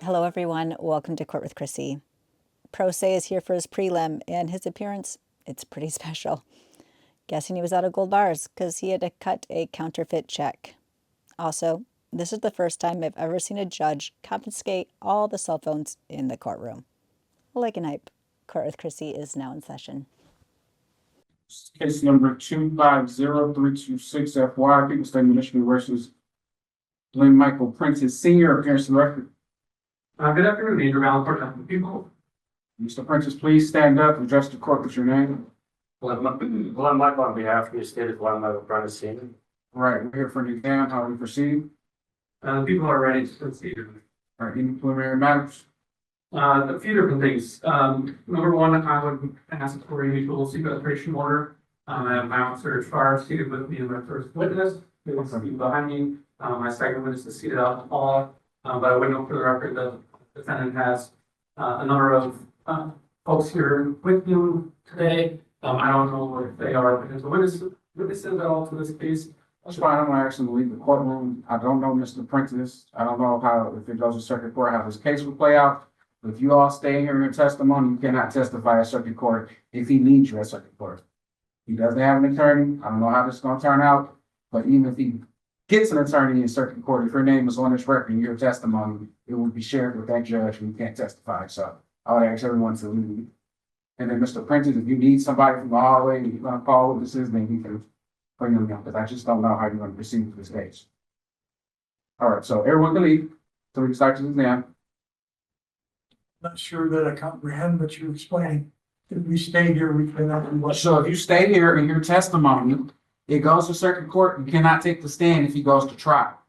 Hello, everyone. Welcome to Court with Krissy. Pro Se is here for his prelim, and his appearance, it's pretty special. Guessing he was out of gold bars because he had to cut a counterfeit check. Also, this is the first time I've ever seen a judge confiscate all the cell phones in the courtroom. Like an hype, Court with Krissy is now in session. Case number 250326 FY, People State of Michigan versus Glenn Michael Prentice Sr. Appearance in the record. Good afternoon, Andrew Allen, people. Mr. Prentice, please stand up and address the court with your name. Glenn Michael on behalf of the state of Glenn Michael Prentice Sr. All right, we're here for an exam. How do we proceed? People are ready to proceed. All right, any preliminary matters? A few different things. Number one, I would ask for a mutual sequestration order. I have my officer Farr seated with me and my first witness. They want to be behind me. My second witness is seated out in the hall. But I would note for the record that the defendant has a number of folks here with you today. I don't know if they are potential witnesses at all to this case. That's fine. I'm gonna ask him to leave the courtroom. I don't know Mr. Prentice. I don't know how, if it goes to circuit court, how this case will play out. If you all stay here in your testimony, you cannot testify at circuit court if he needs you at circuit court. He doesn't have an attorney. I don't know how this is gonna turn out, but even if he gets an attorney in circuit court, if your name is on this record in your testimony, it will be shared with that judge and you can't testify. So I would ask everyone to leave. And then Mr. Prentice, if you need somebody from the hallway and you're gonna call witnesses, then you can bring them in, because I just don't know how you're gonna proceed with this case. All right, so everyone can leave so we can start the exam. Not sure that I comprehend what you're explaining. If we stay here, we cannot do what? So if you stay here in your testimony, it goes to circuit court, you cannot take the stand if he goes to trial.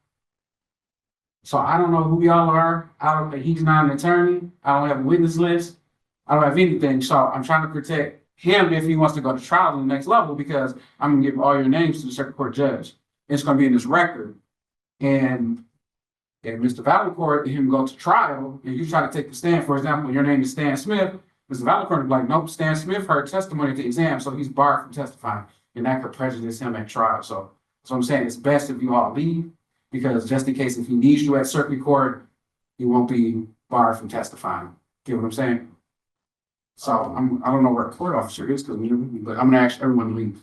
So I don't know who y'all are. He's not an attorney. I don't have a witness list. I don't have anything. So I'm trying to protect him if he wants to go to trial to the next level, because I'm gonna give all your names to the circuit court judge. It's gonna be in this record. And if Mr. Valancourt, him go to trial, and you try to take the stand, for example, your name is Stan Smith, Mr. Valancourt will be like, nope, Stan Smith heard testimony at the exam, so he's barred from testifying. And that could prejudice him at trial. So I'm saying it's best if you all leave, because just in case if he needs you at circuit court, he won't be barred from testifying. Get what I'm saying? So I don't know where a court officer is, but I'm gonna ask everyone to leave.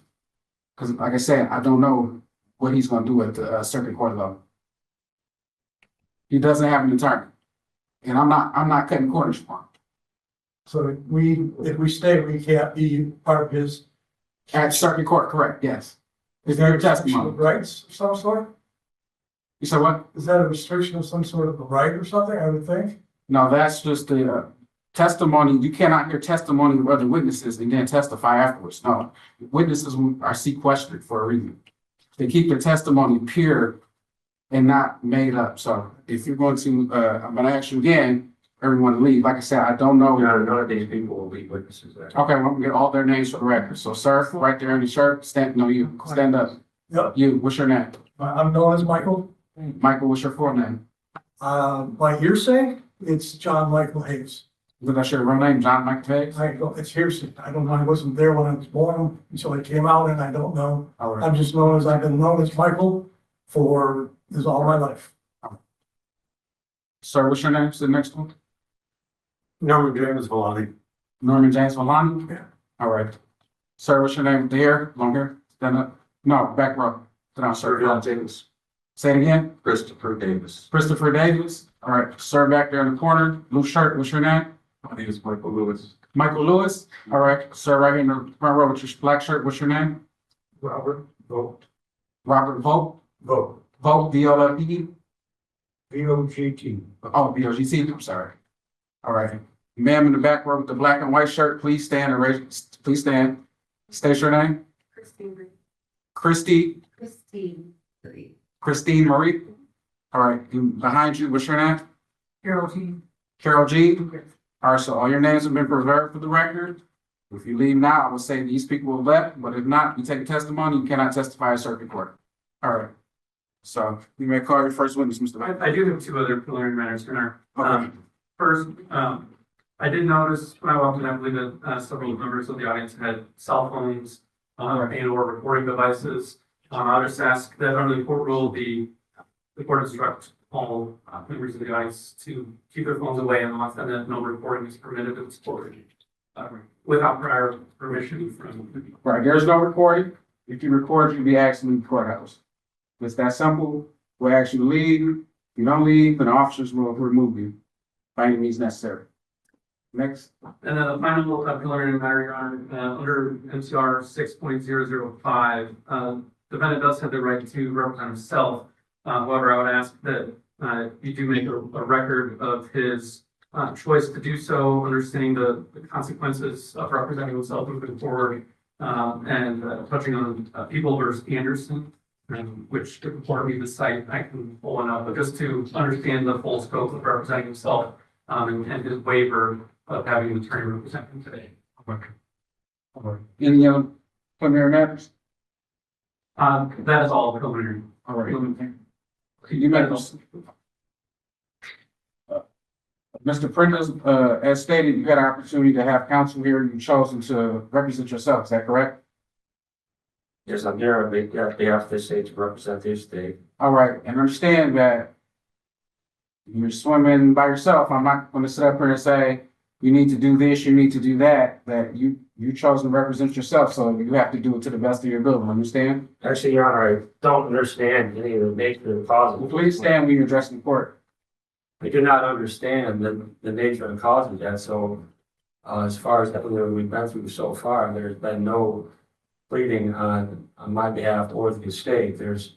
Because like I said, I don't know what he's gonna do at the circuit court level. He doesn't have an attorney. And I'm not cutting corners for him. So if we stay, we can't be part of his. At circuit court, correct, yes. Is there a testimony? Rights of some sort? You said what? Is that a restriction of some sort of a right or something, I would think? No, that's just the testimony. You cannot hear testimony of other witnesses and then testify afterwards. No, witnesses are sequestered for a reason. They keep their testimony pure and not made up. So if you're going to, I'm going to ask you again, everyone to leave. Like I said, I don't know. None of these people will be witnesses there. Okay, well, I'm gonna get all their names for the record. So, sir, right there in the shirt, stand up. Yep. You, what's your name? I'm known as Michael. Michael, what's your full name? By hearsay, it's John Michael Hayes. That's your real name, John Michael Hayes? It's hearsay. I don't know. I wasn't there when I was born until I came out, and I don't know. All right. I'm just known as, I've been known as Michael for all my life. Sir, what's your name? Is the next one? Norman James Villani. Norman James Villani? Yeah. All right. Sir, what's your name? There, long hair, stand up. No, back row. Sit down, sir. Davis. Say it again. Christopher Davis. Christopher Davis. All right. Sir, back there in the corner, blue shirt, what's your name? My name is Michael Lewis. Michael Lewis. All right. Sir, right here in the front row with your black shirt, what's your name? Robert Vogt. Robert Vogt. Vogt. Vogt, V-O-L-T. V-O-G-T. Oh, B-O-G-T, I'm sorry. All right. Ma'am in the back row with the black and white shirt, please stand and please stand. State your name. Christine Marie. All right. Behind you, what's your name? Carol T. Carol G. All right, so all your names have been preserved for the record. If you leave now, I would say these people have left, but if not, you take a testimony, you cannot testify at circuit court. All right. So you may call your first witness, Mr. Knight. I do have two other preliminary matters, Your Honor. Okay. First, I did notice when I walked in, I believe that several members of the audience had cell phones and or recording devices. I would just ask that under the court rule, the court instructs all members of the audience to keep their phones away and off, and that no recording is permitted of this board without prior permission from. Right, there's no recording. If you record, you'll be asked to leave the courthouse. It's that simple. We'll ask you to leave. If you don't leave, then the officers will remove you by any means necessary. Next. And then the final preliminary matter, Your Honor, under MCR 6.005, defendant does have the right to represent himself. However, I would ask that you do make a record of his choice to do so, understanding the consequences of representing himself moving forward, and touching on People versus Anderson, which to report me the site I can pull it up, but just to understand the full scope of representing himself and his waiver of having an attorney represent him today. Okay. Any other preliminary matters? That is all preliminary. All right. You may Mr. Prentice, as stated, you had an opportunity to have counsel here. You've chosen to represent yourself. Is that correct? Yes, I'm here at the after state to represent the state. All right. And understand that you're swimming by yourself. I'm not going to sit up here and say, you need to do this, you need to do that, you chose to represent yourself. So you have to do it to the best of your ability. Understand? Actually, Your Honor, I don't understand any of the nature of the cause. Well, please stand when you're addressing the court. I do not understand the nature and cause of that. So as far as that we've been through so far, there's been no pleading on my behalf or the state. There's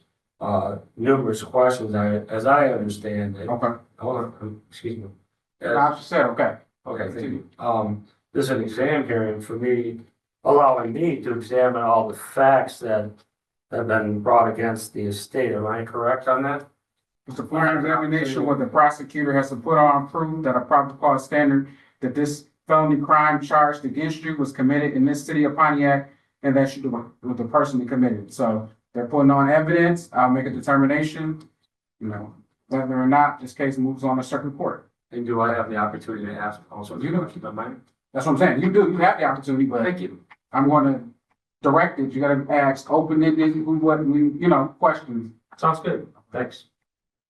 numerous questions. As I understand it. Okay. Hold on, excuse me. I just said, okay. Okay, thank you. This is an exam hearing for me, allowing me to examine all the facts that have been brought against the estate. Am I correct on that? It's a prior examination where the prosecutor has to put on proof that a probable cause standard that this felony crime charged against you was committed in this city of Pontiac and that you were the person that committed. So they're putting on evidence. I'll make a determination, whether or not this case moves on to circuit court. And do I have the opportunity to ask also? You know. Keep in mind. That's what I'm saying. You do. You have the opportunity, but Thank you. I'm going to direct it. You got to ask open-ended, questions. Sounds good. Thanks.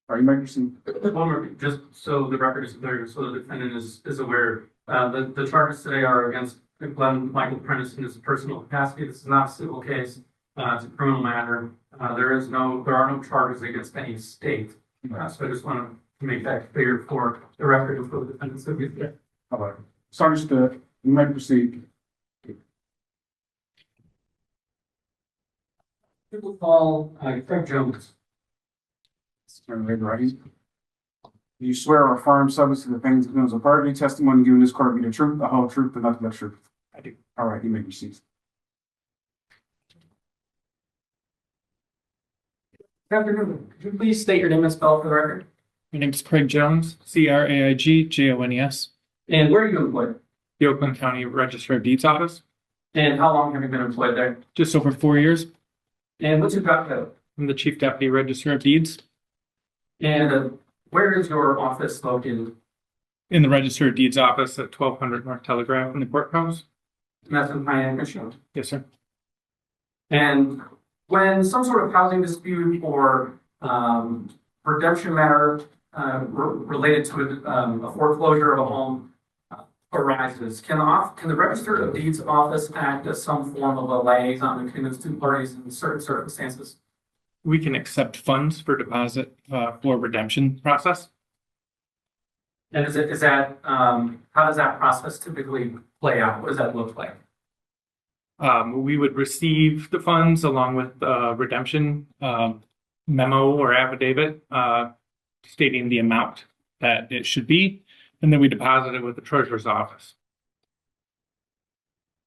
Are you making some? One more, just so the record is clear, so the defendant is aware, the charges today are against Glenn Michael Prentice in his personal capacity. This is not a civil case. It's a criminal matter. There are no charges against any state. So I just want to make that clear for the record and for the defendants that we there. All right. It's understood. You may proceed. People call Craig Jones. Right. Do you swear or affirm subject to the things given as a perjury testimony given this court be the truth, the whole truth, and nothing but the truth? I do. All right. You may proceed. Good afternoon. Could you please state your name and spell for the record? My name is Craig Jones, CraigJones. And where are you employed? The Oakland County Register of Deeds Office. And how long have you been employed there? Just over 4 years. And what's your job title? I'm the Chief Deputy Register of Deeds And where is your office located? in the Register of Deeds office at 1200 North Telegraph in the courthouse. And that's in Pontiac, Michigan. Yes, sir. And when some sort of housing dispute or redemption matter related to a foreclosure of a home arises, can the Register of Deeds office act as some form of a liaison between those two parties in certain circumstances? We can accept funds for deposit for redemption process. And is that how does that process typically play out? What does that look like? We would receive the funds along with redemption memo or affidavit stating the amount that it should be, and then we deposit it with the treasurer's office.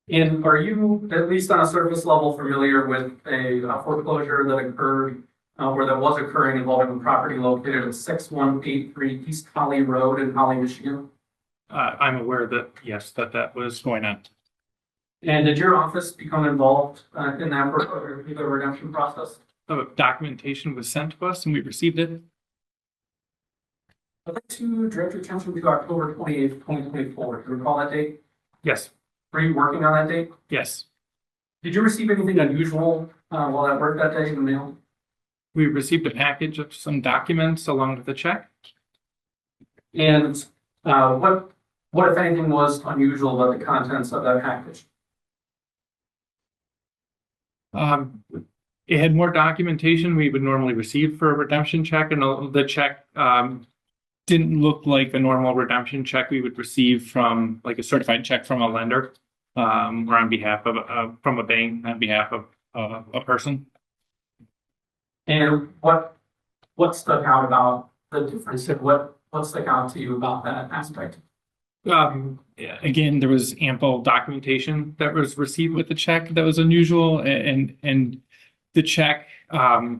And are you, at least on a surface level, familiar with a foreclosure that occurred or that was occurring involving a property located at 6183 East Holly Road in Holly, Michigan? I'm aware that, yes, that was going on. And did your office become involved in that foreclosure redemption process? Documentation was sent to us and we received it. I'd like to direct your attention to October 28th, 2024. Do you recall that date? Yes, Were you working on that date? yes. Did you receive anything unusual while at work that day in the mail? We received a package of some documents along with the check. And what if anything was unusual about the contents of that package? It had more documentation we would normally receive for a redemption check, and the check didn't look like a normal redemption check we would receive from like a certified check from a lender, or on behalf of from a bank on behalf of a person. And what stuck out about the difference, and what stuck out to you about that aspect? Yeah, again, there was ample documentation that was received with the check that was unusual, and the check, I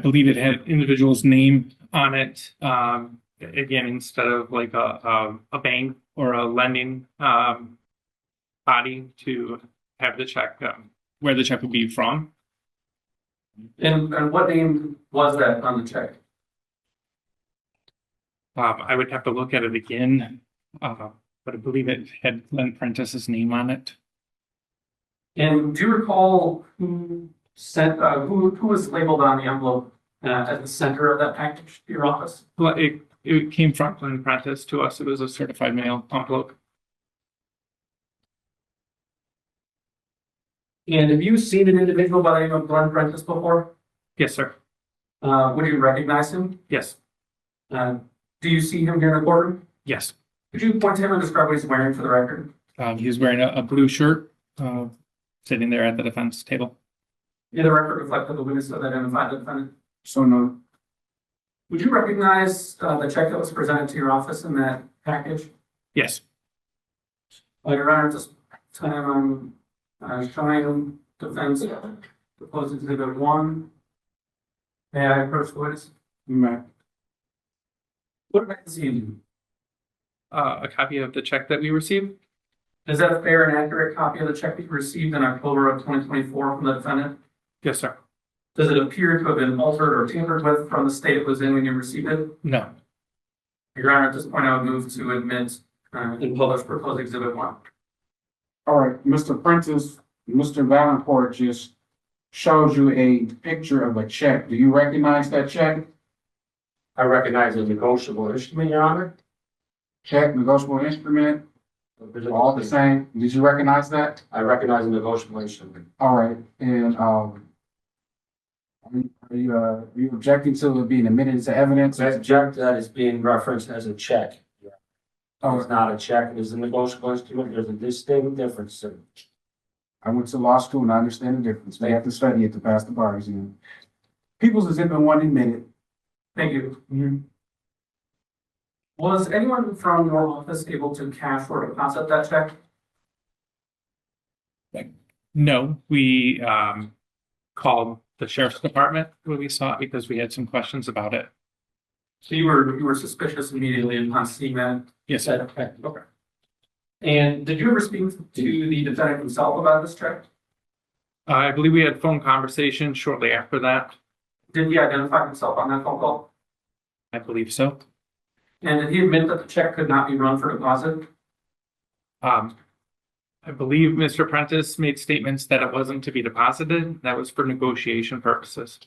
believe it had individual's name on it. Again, instead of like a bank or a lending body to have the check where the check would be from. And what name was that on the check? I would have to look at it again, but I believe it had Glenn Prentice's name on it. And do you recall who sent, who was labeled on the envelope at the center of that package to your office? Well, it came from Glenn Prentice to us. It was a certified mail envelope. And have you seen an individual by the name of Glenn Prentice before? Yes, sir. Would you recognize him? Yes. Do you see him here in the courtroom? Yes. Could you point to him and describe what he's wearing for the record? He was wearing a blue shirt, sitting there at the defense table. Yeah, the record reflect that the witness that identified the defendant. So no, Would you recognize the check that was presented to your office in that package? Yes. Your Honor, at this time I'm showing defense proposed exhibit 1. May I approach the witness? Matt, What about this evening? A copy of the check that we received. Is that a fair and accurate copy of the check that you received in October of 2024 from the defendant? Yes, sir. Does it appear to have been altered or tampered with from the state it was in when you received it? No. Your Honor, at this point, I would move to admit and publish proposed exhibit 1. all right, Mr. Prentice, Mr. Valencourt just showed you a picture of a check. Do you recognize that check? I recognize a negotiable instrument, Your Honor. Check, negotiable instrument, all the same. Did you recognize that? I recognize a negotiable instrument. All right, and, are you objecting to it being admitted into evidence? I object that it's being referenced as a check. Oh, It's not a check, it is a negotiable instrument, there's a distinct difference, sir. I went to law school and I understand the difference. We have to study it to pass the bar exam. People's Exhibit 1 admitted. Thank you. Was anyone from your office able to cash or deposit that check? No, we called the sheriff's department when we saw it because we had some questions about it. So you were suspicious immediately upon seeing that? Yes, sir. Okay. And did you ever speak to the defendant himself about this check? I believe we had phone conversation shortly after that. Did he identify himself on that phone call? I believe so. And did he admit that the check could not be run for deposit? I believe Mr. Prentice made statements that it wasn't to be deposited. That was for negotiation purposes.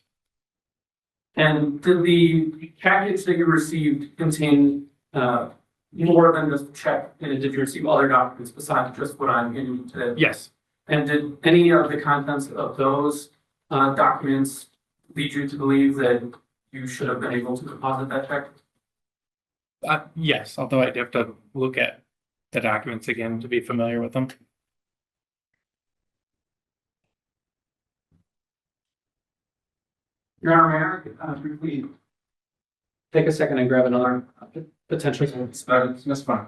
And did the package that you received contain more than just a check? And did you receive other documents besides just what I'm giving you today? Yes. And did any of the contents of those documents lead you to believe that you should have been able to deposit that check? Yes, although I'd have to look at the documents again to be familiar with them. Your Honor, may I briefly take a second and grab another potentially? That's fine.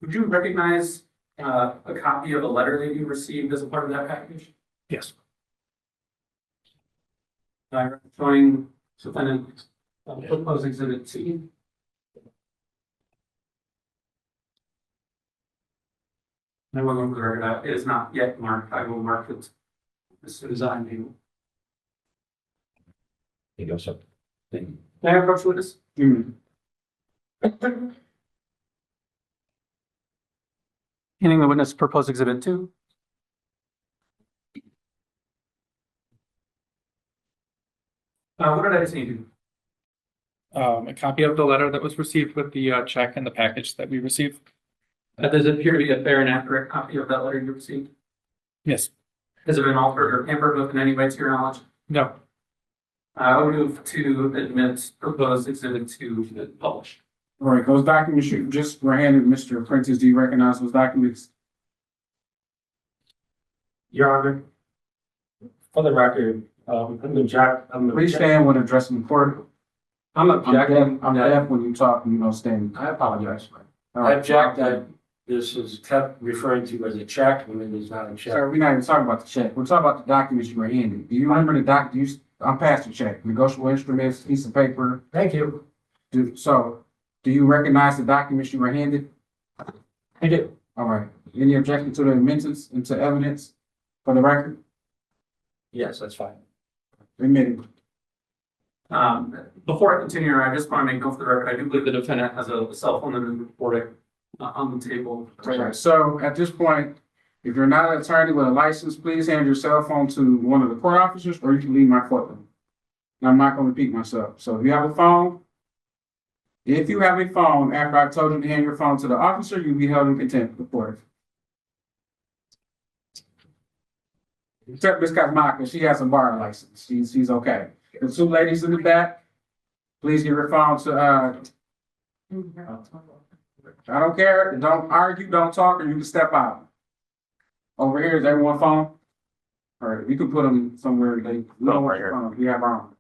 Would you recognize a copy of a letter that you received as a part of that package? Yes. Showing defendant proposed exhibit C. I will go over that. It is not yet marked. I will mark it as soon as I'm able. There you go, sir. May I approach witness? Hearing the witness proposed exhibit 2. What did I just need to do? A copy of the letter that was received with the check and the package that we received. Does it appear to be a fair and accurate copy of that letter you received? Yes. Has it been altered or tampered with in any way to your knowledge? No. I would move to admit proposed exhibit 2 to publish. All right, those documents you just were handed, Mr. Prentice, do you recognize those documents? Your Honor, for the record, Please stand when addressing the court. I'm I'm objecting. deaf when you talk and you don't stand. I apologize. All I right. object that this is kept referring to as a check when it is not a check. Sir, we're not even talking about the check. We're talking about the documents you were handed. Do you remember the I'm past the check, negotiable instruments, piece of paper. Thank you. Do you recognize the documents you were handed? I do. All right. Any objection to the amendments into evidence for the record? Yes, that's fine. Admitted. Before I continue, I just want to make note for the record, I do believe the defendant has a cell phone and recording on the table. All right. So at this point, if you're not an attorney with a license, please hand your cell phone to one of the court officers or you can leave my courtroom. And I'm not going to repeat myself. So if you have a phone, after I told you to hand your phone to the officer, you'll be held in contempt of court. Except Ms. Kazmaka, she has a bar license. She's okay. The two ladies in the back, please give your phone to, I don't care. Don't argue, don't talk, or you can step out. Over here, is everyone phone? All right, we can put them somewhere. They know where your phone. We have our own.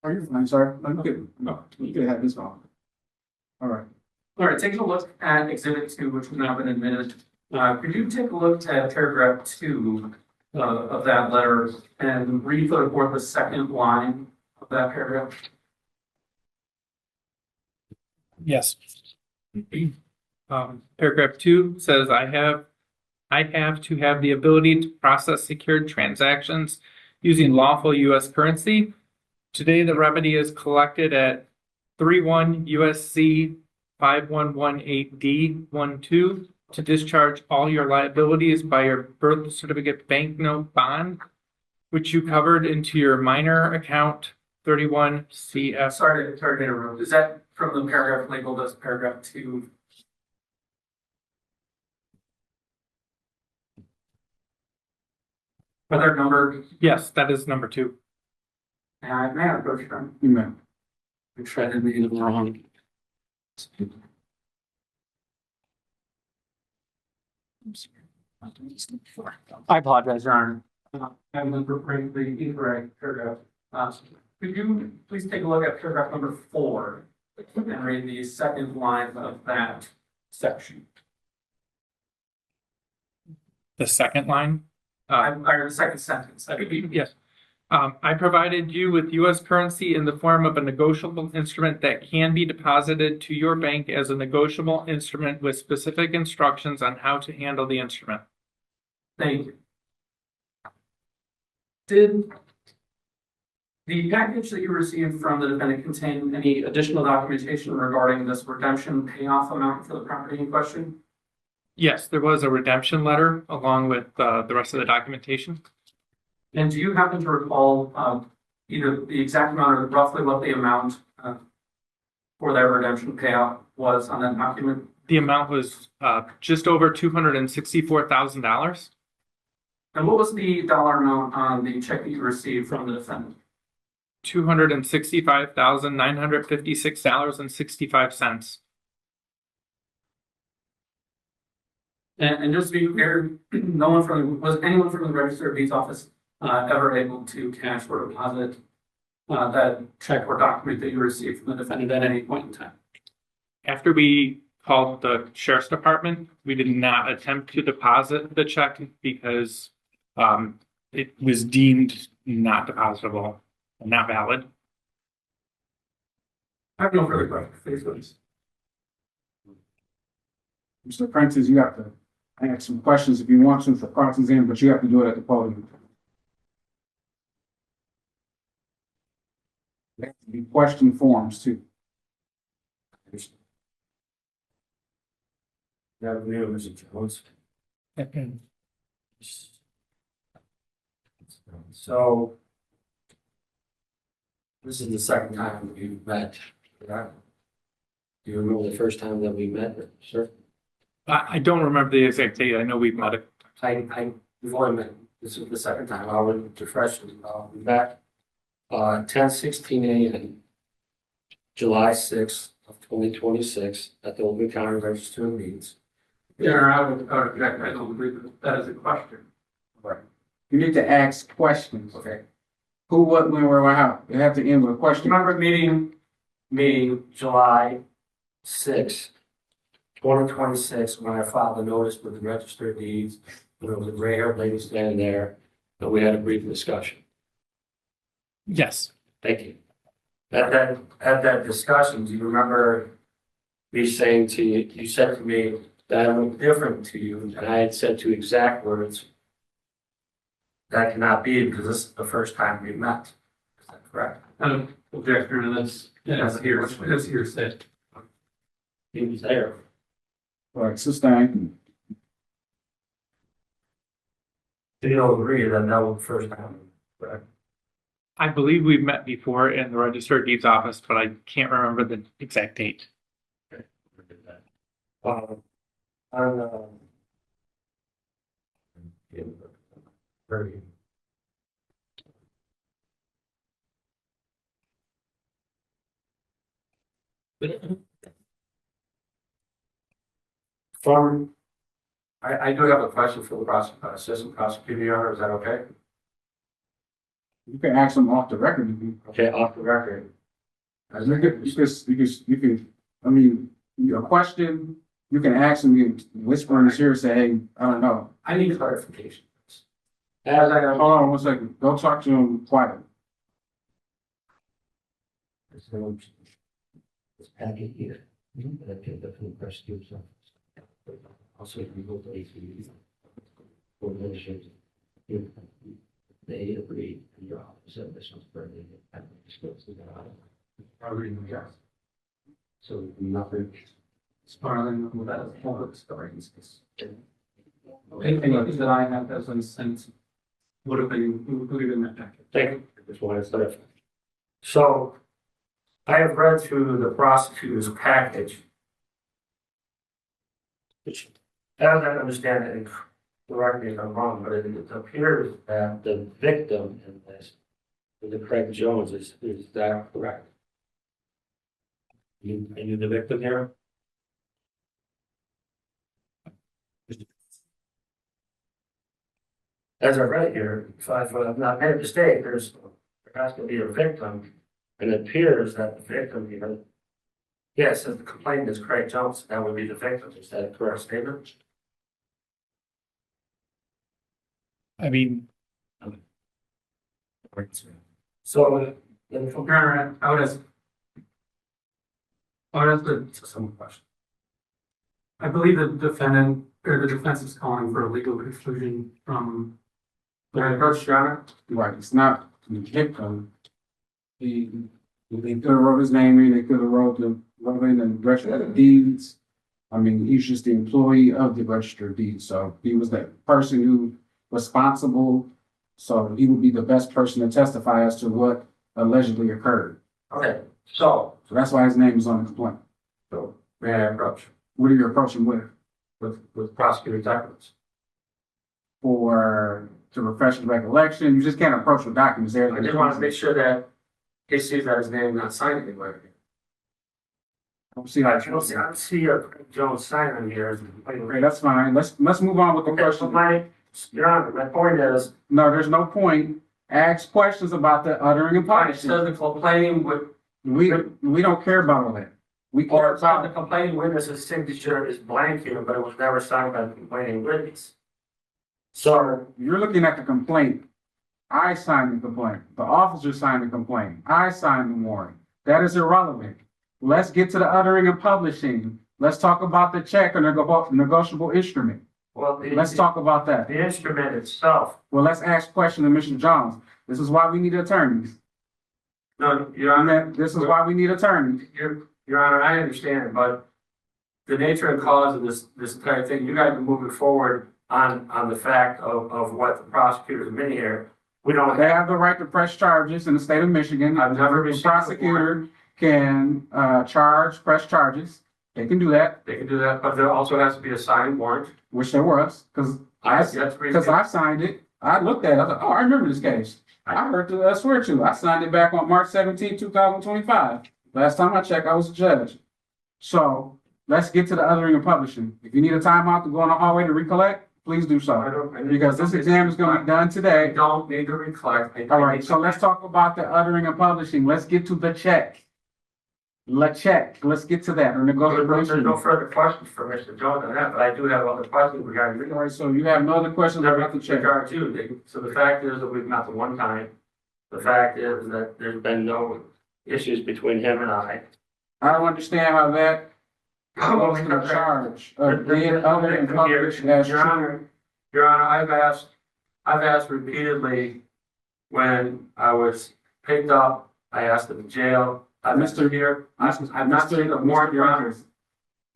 Are you fine, sir? You could have this phone. All right. All right, taking a look at exhibit 2, which has now been admitted. Could you take a look at paragraph 2 of that letter and read for the court the second line of that paragraph? Yes. Paragraph 2 says, I have to have the ability to process secured transactions using lawful U.S. currency. Today, the remedy is collected at 31 USC 5118D12 to discharge all your liabilities by your birth certificate banknote bond, which you covered into your minor account 31 CF. Sorry to interrupt. Is that from the paragraph labeled as paragraph 2? Are there numbered? Yes, that is number 2. May I approach them? You may. I'm sure I didn't read it wrong. I apologize, Your Honor. I'm reading the incorrect paragraph. Could you please take a look at paragraph number 4 and read the second line of that section? The second line? Or the second sentence. Yes. I provided you with U.S. currency in the form of a negotiable instrument that can be deposited to your bank as a negotiable instrument with specific instructions on how to handle the instrument. Thank you. Did the package that you received from the defendant contain any additional documentation regarding this redemption payoff amount for the property in question? Yes, there was a redemption letter along with the rest of the documentation. And do you happen to recall either the exact amount or roughly what the amount for that redemption payout was on that document? The amount was just over $264,000. And what was the dollar amount on the check that you received from the defendant? $265,956.65. And just to be clear, was anyone from the Register of Deeds office ever able to cash or deposit that check or document that you received from the defendant at any point in time? After we called the sheriff's department, we did not attempt to deposit the check because it was deemed not depositable and not valid. I have no further questions. Please. Mr. Prentice, you have to ask some questions if you want to for cross-exam, but you have to do it at the podium. There have to be question forms too. That new, Mr. Jones. So. This is the second time we've met, correct? Do you remember the first time that we met, sir? I don't remember the exact date. I know we've met it. We've only met, this is the second time, I would refresh, we met, 10:16 a.m. July 6th of 2026 at the Oakland County Register of Deeds. Yeah, I would object, I don't believe that is a question. Right. You need to ask questions. Okay. Who, what, when, where, how. You have to end with a question. Remember meeting July 6th, 2026, when I filed a notice with the Register of Deeds. There was a gray haired lady standing there, and we had a brief discussion. Yes. Thank you. At that discussion, do you remember me saying to you, you said to me that I'm different to you, and I had said two exact words. That cannot be because this is the first time we met. Is that correct? Objection, and that's hearsay. He was there. All right, sustain. Do you agree that that was the first time? Correct. I believe we've met before in the Register of Deeds office, but I can't remember the exact date. Very. From, I do have a question for the assistant prosecutor, Your Honor, is that okay? You can ask them off the record. Okay, off the record. You can, I mean, a question, you can ask them, you whisper in his ear, say, hey, I don't know. I need clarification. Hold on 1 second. Go talk to him quietly. This packet here. That can definitely prosecute some. Also, if we go to ACU. For administration. If they agree, and your office said this was burning, and disclose the Probably, yes. So nothing. Sparling with that public stories. Anything that I have as a sense would have been included in that package. Thank you. I just wanted to clarify. So I have read through the prosecutor's package. Which, as I understand it, and correct me if I'm wrong, but it appears that the victim in this, the Craig Jones, is that correct? Are you the victim here? As I read here, if I've not made a mistake, there has to be a victim, and it appears that the victim here. Yes, if the complainant is Craig Jones, that would be the victim. Is that a correct statement? I mean, So, then Your Honor, I would ask some question. I believe the defendant or the defense is calling for a legal exclusion from. Can I approach Your Honor? Right, it's not the victim. They could have wrote his name in, they could have wrote in the register of deeds. I mean, he's just the employee of the register of deeds, so he was the person who responsible. So he would be the best person to testify as to what allegedly occurred. Okay, so So that's why his name is on the complaint. may I approach What are you approaching with prosecutor's documents? To refresh the recollection? You just can't approach with documents there. I just want to make sure that he sees that his name not signed anywhere. I don't see I how. don't see a Craig Jones sign on here. Okay, that's fine. Let's move on with the Okay, so question. Your Honor, my point is, No, there's no point. Ask questions about the uttering and it punishing. says the complaining would, We don't care about all that. We care or the about, complaining witness's signature is blank here, but it was never signed by the complaining witness. So, you're looking at the complaint. I signed the complaint. The officer signed the complaint. I signed the warrant. That is irrelevant. Let's get to the uttering and publishing. Let's talk about the check or negotiable instrument. well, Let's talk about that. the instrument itself. Well, let's ask question to Mr. Jones. This is why we need attorneys. No, Your Honor, This is why we need attorneys. Your Honor, I understand, but the nature and cause of this entire thing, you guys are moving forward on the fact of what the prosecutors admitted here. We don't They have, have the right to press charges in the state of Michigan. I've never The received a prosecutor can press charges. They can do that, they can do that, but there also has to be a signed warrant. which there was, because I signed it. I looked at it. I was like, oh, I remember this case. I swear to you, I signed it back on March 17, 2025. Last time I checked, I was a judge. So let's get to the othering and publishing. If you need a timeout to go in the hallway to recollect, please do so. Because this exam is going to be done I today. don't need to recollect. All right, so let's talk about the uttering and publishing. Let's get to the check. Let's get to that, or There's negotiation. no further questions for Mr. Jones on that, but I do have other questions regarding. All right, so you have no other questions about the check? Regard to, so the fact is that we've met the one time. The fact is that there's been no issues between him and I. I don't understand how that goes to the charge of being other and publish as Your true. Honor, Your Honor, I've asked repeatedly when I was picked up, I asked in jail, Mr. Here, I've not seen a warrant, Your Honor.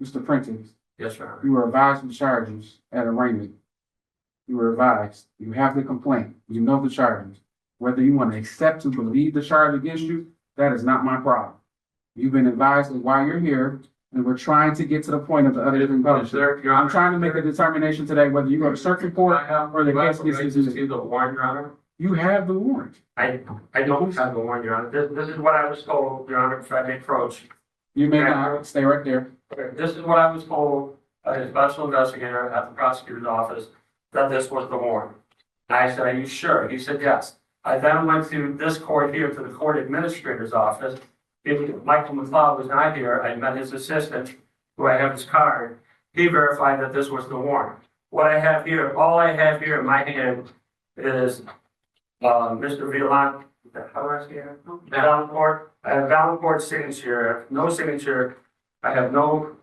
Mr. Prentice, Yes, Your Honor. you were advised of the charges at arraignment. You were advised, you have the complaint, you know the charges. Whether you want to accept to believe the charge against you, that is not my problem. You've been advised of why you're here, and we're trying to get to the point of the other and publishing. Your I'm Honor, trying to make a determination today whether you go to circuit court or the case gets to dismissed. see the warrant, Your Honor. You have the warrant. I don't have the warrant, Your Honor. This is what I was told, Your Honor, if I may approach. You may not, stay right there. This is what I was told by a special investigator at the prosecutor's office, that this was the warrant. And I said, are you sure? He said, yes. I then went to this court here, to the court administrator's office. If Michael McLeod was not here, I met his assistant, who I have his card. He verified that this was the warrant. What I have here, all I have here in my hand is, Mr. Villan, how do I say it? Valencourt. I have Valencourt's signature, I have no signature. I have no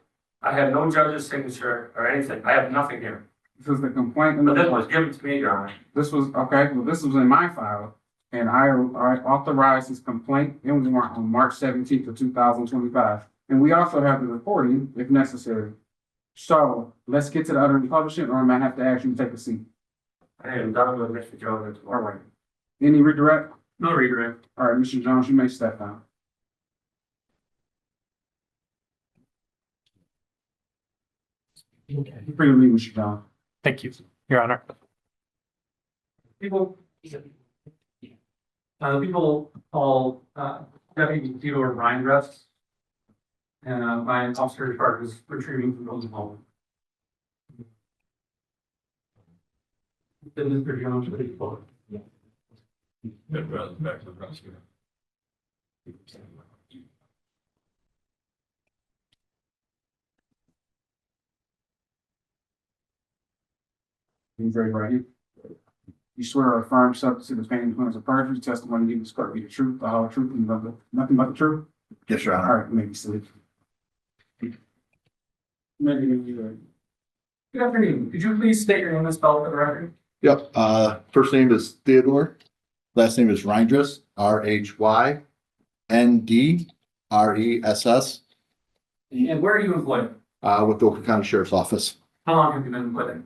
judge's signature or anything. I have nothing here. This is the complaint. But this was given to me, Your Honor. This was, okay, well, this was in my file, and I authorized this complaint and warrant on March 17th of 2025. And we also have the recording if necessary. So let's get to the uttering and publishing, or I might have to ask you to take a seat. I am done with Mr. Jones. All right. Any redirect? No redirect. All right, Mr. Jones, you may step down. Free to leave, Mr. Jones. Thank you, Your Honor. People call, Deputy Theodore Reindress. And, my officer charge is retrieving from his home. Then Mr. Jones, please vote. Back to the prosecutor. Please raise your right hand. You swear or affirm subject to the pain and of perjury, testimony you swear to be the truth, the whole truth, and nothing but the truth. Yes, Your All Honor. right, maybe sleep. Good afternoon. Could you please state your name and spell for the record? Yep, first name is Theodore, last name is Reindress, RHYNDRESS, And where are you employed? with the Oakland County Sheriff's Office. How long have you been employed?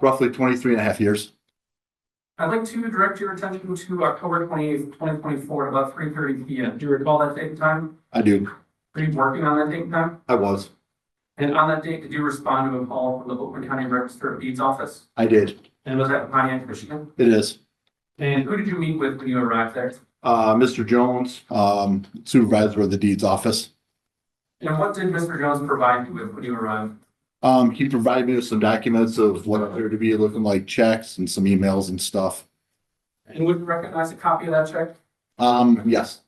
Roughly 23 and a half years. I'd like to direct your attention to October 28th, 2024, at about 3:30 p.m. Do you recall that date and time? I do, Were you working on that date and time? I was, And on that date, did you respond to a call from the Oakland County Register of Deeds office? I did, And was that in Pontiac, Michigan? it is. And who did you meet with when you arrived there? Mr. Jones, supervisor of the deeds office. And what did Mr. Jones provide you with when you arrived? He provided me with some documents of what appeared to be looking like checks and some emails and stuff. And would you recognize a copy of that check? Yes,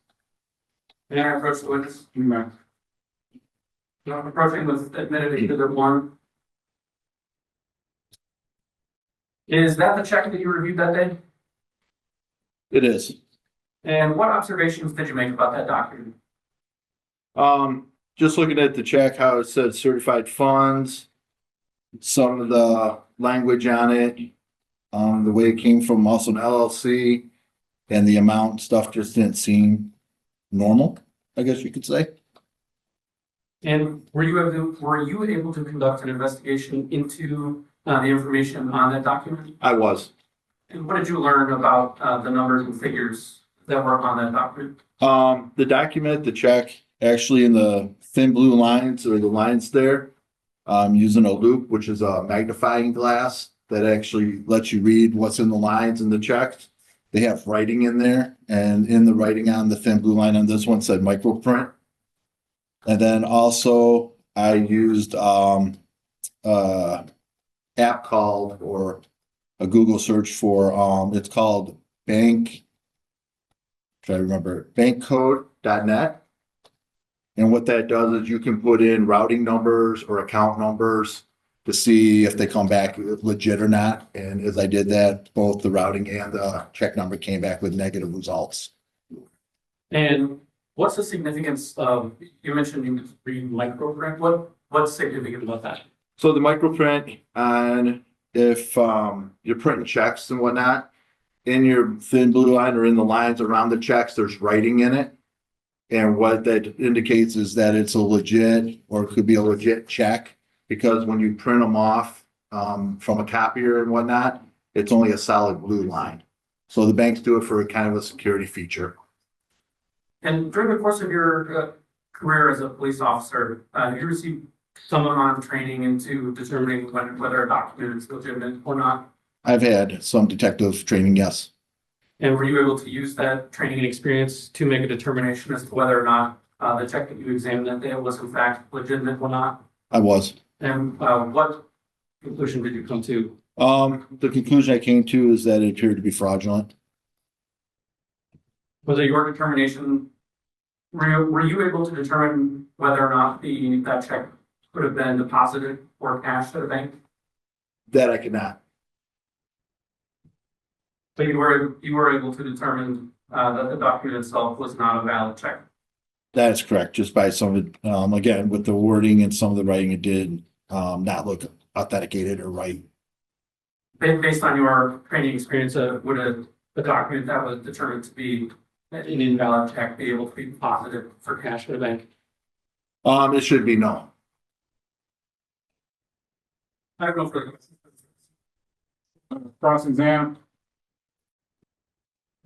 May I approach the witness? You may. I'm approaching with admitted exhibit 1. Is that the check that you reviewed that day? it is. And what observations did you make about that document? Just looking at the check, how it said certified funds, some of the language on it, the way it came from also an LLC, and the amount and stuff just didn't seem normal, I guess you could say. And were you able to conduct an investigation into the information on that document? I was. And what did you learn about the numbers and figures that were on that document? The document, the check, actually in the thin blue lines or the lines there, using a loop, which is a magnifying glass that actually lets you read what's in the lines in the checks. They have writing in there, and in the writing on the thin blue line on this one said microprint. And then also I used app called, or a Google search for, it's called bankcode.net. And what that does is you can put in routing numbers or account numbers to see if they come back legit or not. And as I did that, both the routing and the check number came back with negative results. And what's the significance of, you mentioned you could read microprint, what's significant about that? So the microprint on, if you're printing checks and whatnot, in your thin blue line or in the lines around the checks, there's writing in it. And what that indicates is that it's a legit, or it could be a legit check, because when you print them off from a copier and whatnot, it's only a solid blue line. So the banks do it for a kind of a security feature. And during the course of your career as a police officer, you received some amount of training into determining whether a document is legitimate or not. I've had some detective training, yes. And were you able to use that training and experience to make a determination as to whether or not the check that you examined that day was in fact legitimate or not? I was. And what conclusion did you come to? The conclusion I came to is that it appeared to be fraudulent. Was it your determination? Were you able to determine whether or not that check could have been deposited or cashed at a bank? That I could not. But you were able to determine that the document itself was not a valid check. That is correct. Just by some of it, again, with the wording and some of the writing, it did not look authenticated or right. Based on your training experience, would a document that was determined to be an invalid check be able to be deposited for cash at a bank? It should be no. I have no further questions. Cross exam.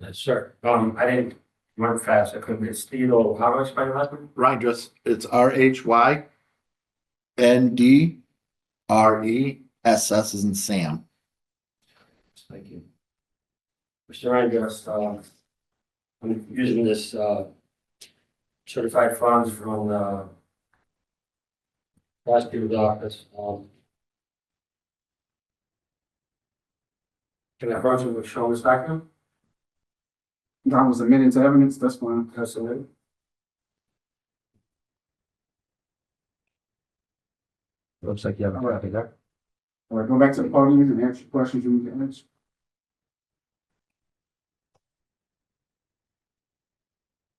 Yes, sir. I didn't run fast. I couldn't get Steve. How do I spell your last name? Rhyndrass, it's RHYNDRESS as in Sam. Thank you. Mr. Rangers, I'm using this certified funds from the prosecutor's office. Can I approach him with show this document? That was admitted to evidence, that's fine. Absolutely. Looks like you have a copy there. All right, go back to the podium and answer questions you need to answer.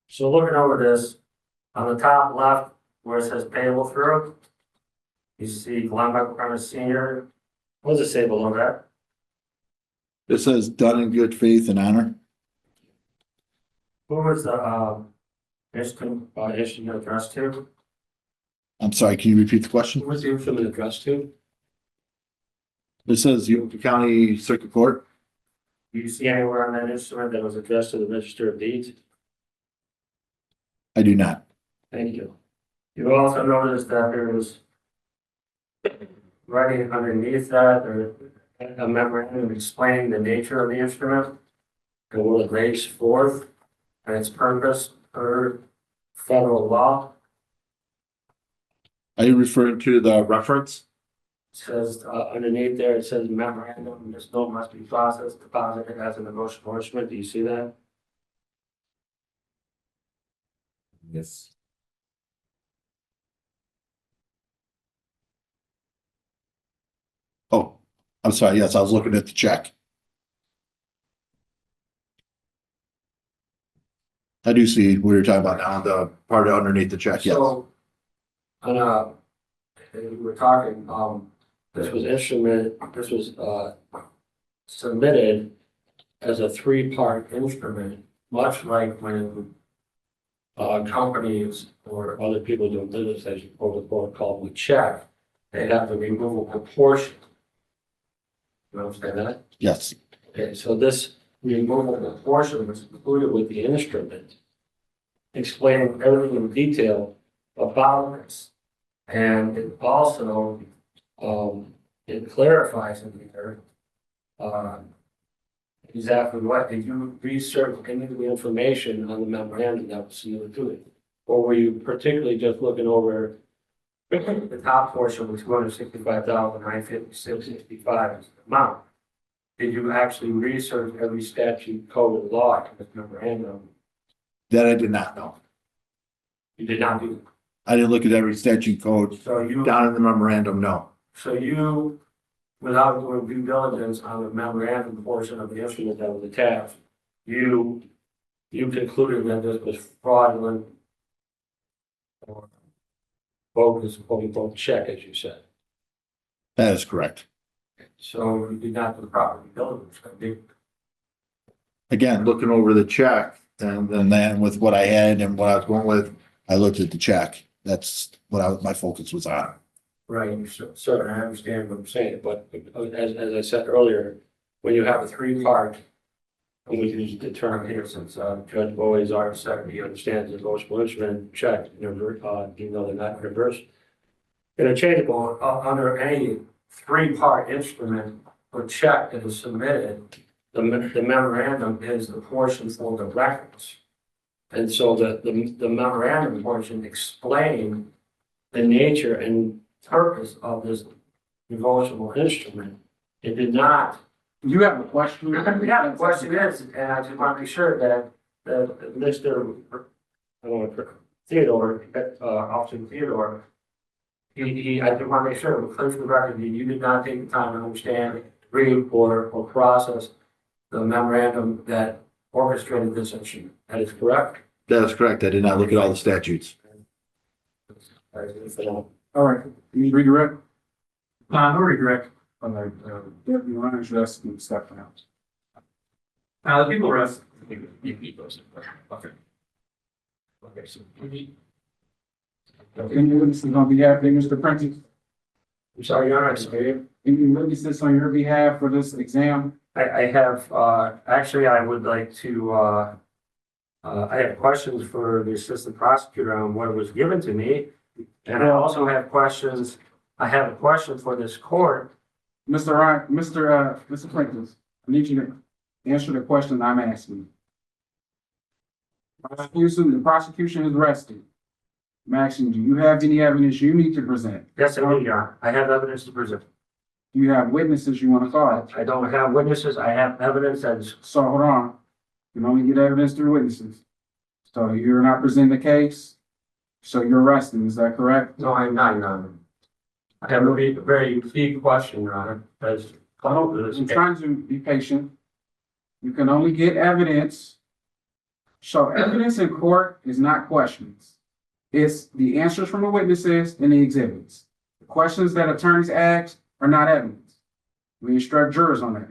So looking over this, on the top left, where it says payable through, you see Glenn Michael Senior. What does it say below that? It says done in good faith and honor. Who was the instrument addressed to? I'm sorry, can you repeat the Who question? was the instrument addressed to? It says Utica County Circuit Court. Do you see anywhere on that instrument that was addressed to the Register of Deeds? I do not. Thank you. You also noticed that there was writing underneath that, or a memorandum explaining the nature of the instrument and what it lays forth and its purpose per federal law. Are you referring to the reference? It says underneath there, it says memorandum, this note must be processed, deposited as an emotional instrument. Do you see that? Yes. Oh, I'm sorry. Yes, I was looking at the check. I do see what you're talking about now, the part underneath the check, yes. So, on we're talking, this was submitted as a three-part instrument, much like when companies or other people doing business, as you quote unquote call them, check, they have the removable portion. You understand that? Yes. Okay, so this removable portion was included with the instrument, explaining everything in detail about this. And it also, it clarifies in here, exactly what, did you research any of the information on the memorandum that was submitted to it? Or were you particularly just looking over the top portion was 265,956.65 is the amount? Did you actually research every statute, code, and law in this memorandum? That I did not know. You did not do I didn't look at every statute code that. So you, down in the memorandum, no. without doing due diligence on the memorandum portion of the instrument that was attached, you concluded that this was fraudulent or bogus, quote unquote, check, as you said. That is correct. So you did not do the proper due diligence. Again, looking over the check and then with what I had and what I was going with, I looked at the check. That's what my focus was on. Right, certainly, I understand what I'm saying, but as I said earlier, when you have a three-part, and we can use the term here since Judge Bowie is our second, he understands the negotiable instrument check, even though they're not reversed. Interchangeable, under any three-part instrument or check that is submitted, the memorandum is the portion for the records. And so the memorandum portion explained the nature and purpose of this negotiable instrument. It did not. You have a question? Yeah, the question is, and I just want to be sure that Mr. Theodore, Officer Theodore, I just want to make sure, clear for the record, you did not take the time to understand, read, or process the memorandum that orchestrated this instrument. That is correct? That is correct. I did not look at all the statutes. All right, you redirect? No regret. Deputy Ryan's resting and stuff now. The people rest. Okay. Okay, so Any witnesses on behalf of Mr. Prentice? I'm sorry, Your Honor, sorry. Any witnesses on your behalf for this exam? I have, actually, I would like to, I have questions for the assistant prosecutor on what was given to me. And I also have questions, I have a question for this court. Mr. Ryan, Mr. Prentice, I need you to answer the question I'm asking. The prosecution is resting. I'm asking, do you have any evidence you need to present? Yes, I do, Your Honor. I have evidence to present. Do you have witnesses you want to call? I don't have witnesses. I have evidence that is, So hold on. You can only get evidence through witnesses. So you're not presenting the case. So you're resting, is that correct? no, I'm not, Your Honor. I have a very unique question, Your Honor, as. I'm trying to be patient. You can only get evidence. So evidence in court is not questions. It's the answers from the witnesses and the exhibits. The questions that attorneys ask are not evidence. We instruct jurors on that.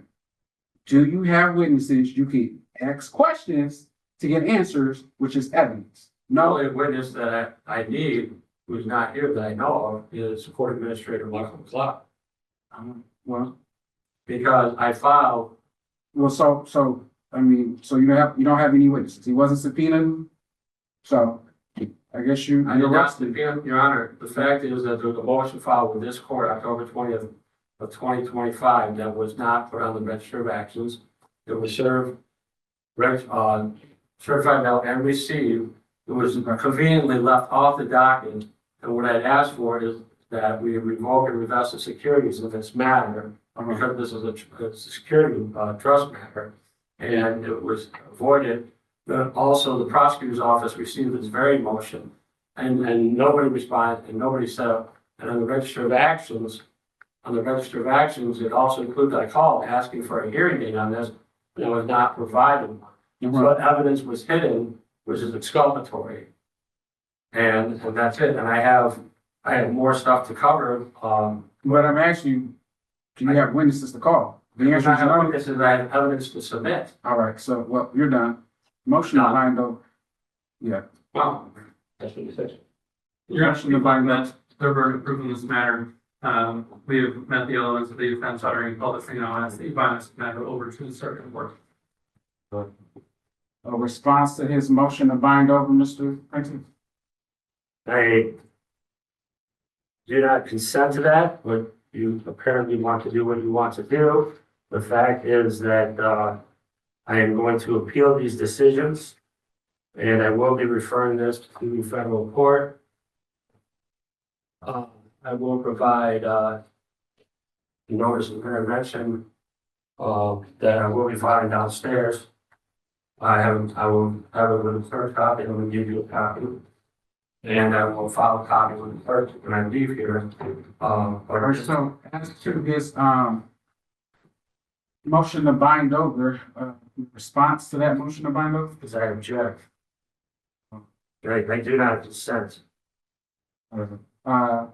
Do you have witnesses you can ask questions to get answers, which is evidence? The No. only witness that I need, who's not here that I know of, is Court Administrator Michael McLeod. Well, Because I filed, so you don't have any witnesses. He wasn't subpoenaed. So I guess you're I did not resting. subpoena, Your Honor. The fact is that there was a motion filed with this court October 20th of 2025 that was not put on the register of actions. It was served, certified mail and received. It was conveniently left off the docket. And what I'd asked for is that we revoke and revest the securities of this matter, because this is a security trust matter. And it was avoided. But also the prosecutor's office received this very motion and nobody responded and nobody set up. And on the register of actions, it also included a call asking for a hearing date on this, and it was not provided. So evidence was hidden, which is exculpatory. And that's it. And I have more stuff to cover. But I'm asking you, do you have witnesses to call? The I answer is have no. witnesses, I have evidence to submit. All right, so, well, you're done. Motion Done. line though. Yeah. Well, That's what you said. you're actually finding that their burden of proof in this matter. We have met the elements of the offense uttering public, as the violence matter over to the circuit court. A response to his motion to bind over, Mr. Prentice? I do not consent to that, but you apparently want to do what you want to do. The fact is that, I am going to appeal these decisions. And I will be referring this to federal court. I will provide, notice of intervention, that I will be filing downstairs. I will have it with the first copy, I'm gonna give you a copy. And I will file a copy with the clerk when I leave here. But So as to his, motion to bind over, response to that motion to bind over? because I object. I do not consent. Uh,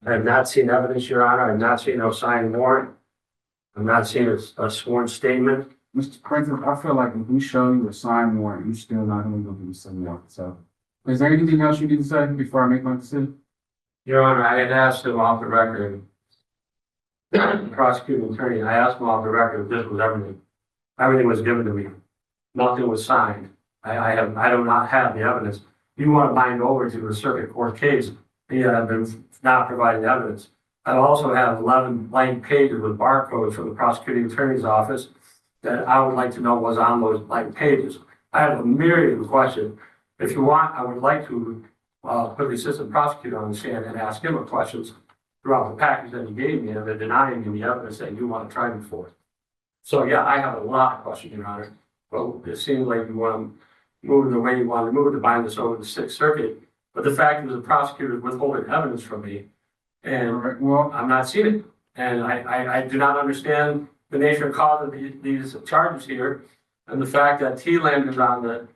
I have not seen evidence, Your Honor. I have not seen no signed warrant. I'm not seeing a sworn statement. Mr. Prentice, I feel like if we show you a signed warrant, you're still not gonna go do the same warrant, so. Is there anything else you need to say before I make my decision? Your Honor, I had asked him off the record, the prosecuting attorney, I asked him off the record if this was everything. Everything was given to me. Nothing was signed. I do not have the evidence. You want to bind over to a circuit court case, you have been not providing evidence. I also have 11 blank pages with barcodes from the prosecuting attorney's office that I would like to know was on those blank pages. I have a myriad of questions. If you want, I would like to put the assistant prosecutor on the stand and ask him questions throughout the package that he gave me, and they're denying me the evidence that you want to try me for. So yeah, I have a lot of questions, Your Honor. Well, it seems like you want to move the way you want to move to bind this over to the Sixth Circuit. But the fact is the prosecutor is withholding evidence from me, and Alright, well, I'm not seeing it. And I do not understand the nature and cause of these charges here, and the fact that T-Land is on the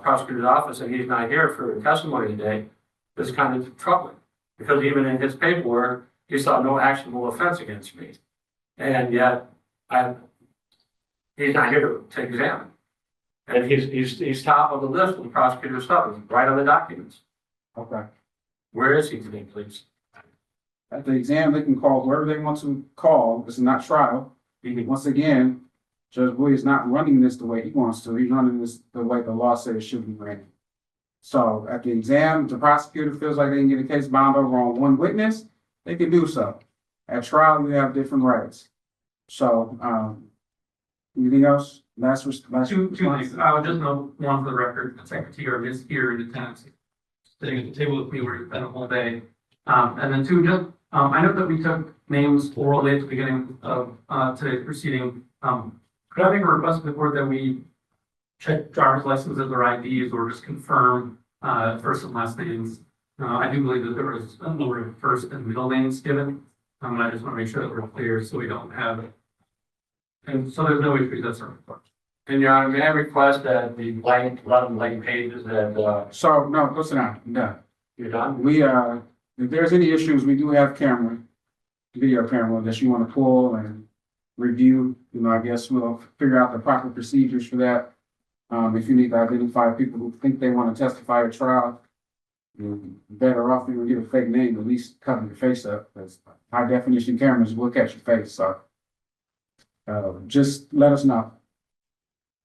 prosecutor's office and he's not here for testimony today is kind of troubling. Because even in his paperwork, he saw no actionable offense against me. And yet, he's not here to take examine. And he's top of the list of the prosecutor's stuff, it's right on the documents. okay. Where is he today, please? At the exam, they can call whoever they want to call. This is not trial. Once again, Judge Bowie is not running this the way he wants to. He's running this the way the law says it should be ran. So at the exam, if the prosecutor feels like they can get a case bound over on one witness, they can do so. At trial, you have different rights. So, anything else? Two things. I would just note one for the record, the secretary is here in attendance, sitting at the table with me where he's been the whole day. And then two, just, I know that we took names orally at the beginning of, today's proceeding. Could I make a request of the court that we check driver's licenses or IDs or just confirm, first and last names? I do believe that there was a number of first and middle names given. And I just want to make sure that we're clear so we don't have. And so there's no issues, that's our request. And Your Honor, may I request that the 11 blank pages that, So, no, listen now, no. you're done? We, if there's any issues, we do have video camera that you want to pull and review. I guess we'll figure out the proper procedures for that. If you need to identify people who think they want to testify at trial, you're better off if you get a fake name, at least cover your face up, because high definition cameras will catch your face, so. Just let us know.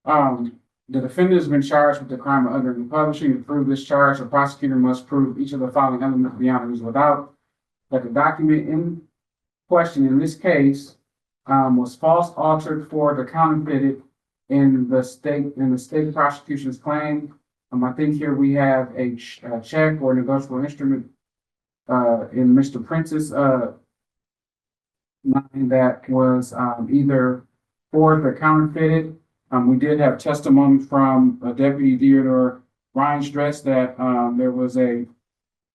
The defendant has been charged with the crime of underwriting publishing. To prove this charge, the prosecutor must prove each of the following elements beyond a reasonable doubt: that the document in question in this case was false, altered, forged, or counterfeited in the state prosecution's claim. I think here we have a check or negotiable instrument in Mr. Prentice's mind that was either forged or counterfeited. We did have testimony from Deputy Theodore Reinsdress that there was a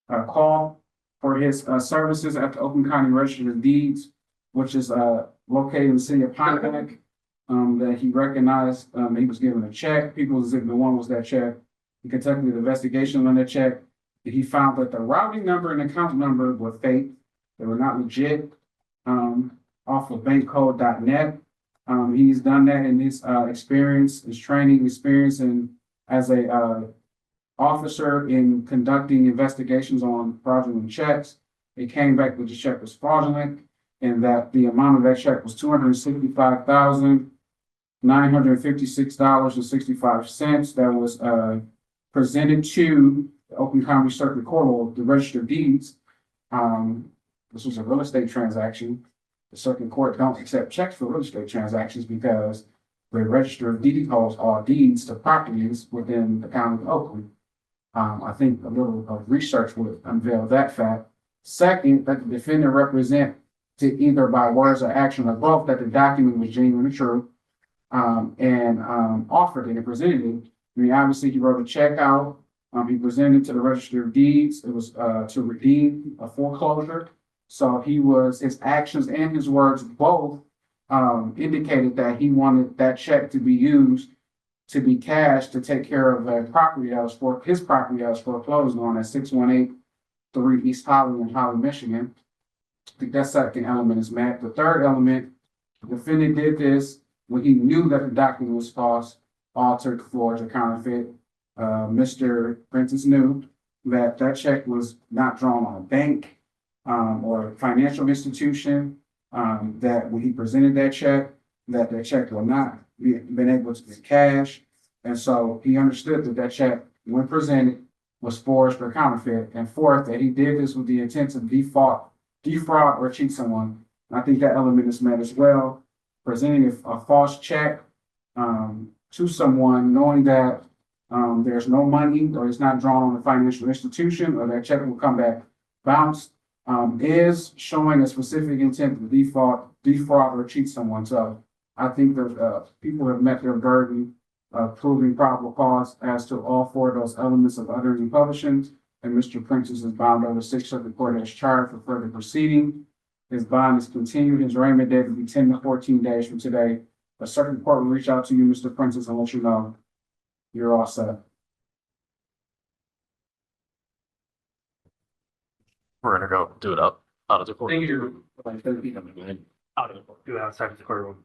call for his services at the Oakland County Register of Deeds, which is located in the city of Pontiac, that he recognized he was given a check. People's Exhibit 1 was that check. He conducted an investigation on that check. He found that the routing number and account number were fake. They were not legit, off of bankcode.net. He's done that in his experience, his training experience, and as a officer in conducting investigations on fraudulent checks. It came back that the check was fraudulent and that the amount of that check was $265,956.65. That was presented to the Oakland County Circuit Court or the Register of Deeds. This was a real estate transaction. The Circuit Court don't accept checks for real estate transactions because the Register of Deeds holds all deeds to properties within the county of Oakland. I think a little of research would unveil that fact. Second, that the defendant represented either by words or action or both that the document was genuine and true, and offered it and presented it. I mean, obviously, he wrote a check out. He presented to the Register of Deeds. It was to redeem a foreclosure. So his actions and his words both indicated that he wanted that check to be used to be cashed to take care of his property that was foreclosed on at 6183 East Holly in Holly, Michigan. I think that second element is met. The third element, the defendant did this when he knew that the document was false, altered, forged, or counterfeit. Mr. Prentice knew that that check was not drawn on a bank or financial institution, that when he presented that check will not been able to be cash. And so he understood that that check, when presented, was forged or counterfeit. And fourth, that he did this with the intent to defraud or cheat someone. And I think that element is met as well. Presenting a false check to someone, knowing that there's no money or it's not drawn on a financial institution or that check will come back bounced, is showing a specific intent to defraud or cheat someone. So I think that people have met their burden of proving probable cause as to all four of those elements of uttering and publishing. And Mr. Prentice is bound over Sixth Circuit Court as charged for further proceeding. His bond is continued. His arraignment date will be 10 to 14 days from today. The Circuit Court will reach out to you, Mr. Prentice, and let you know you're all set. We're gonna go do it out of the court. Thank you. Out of the, do it outside of the courtroom.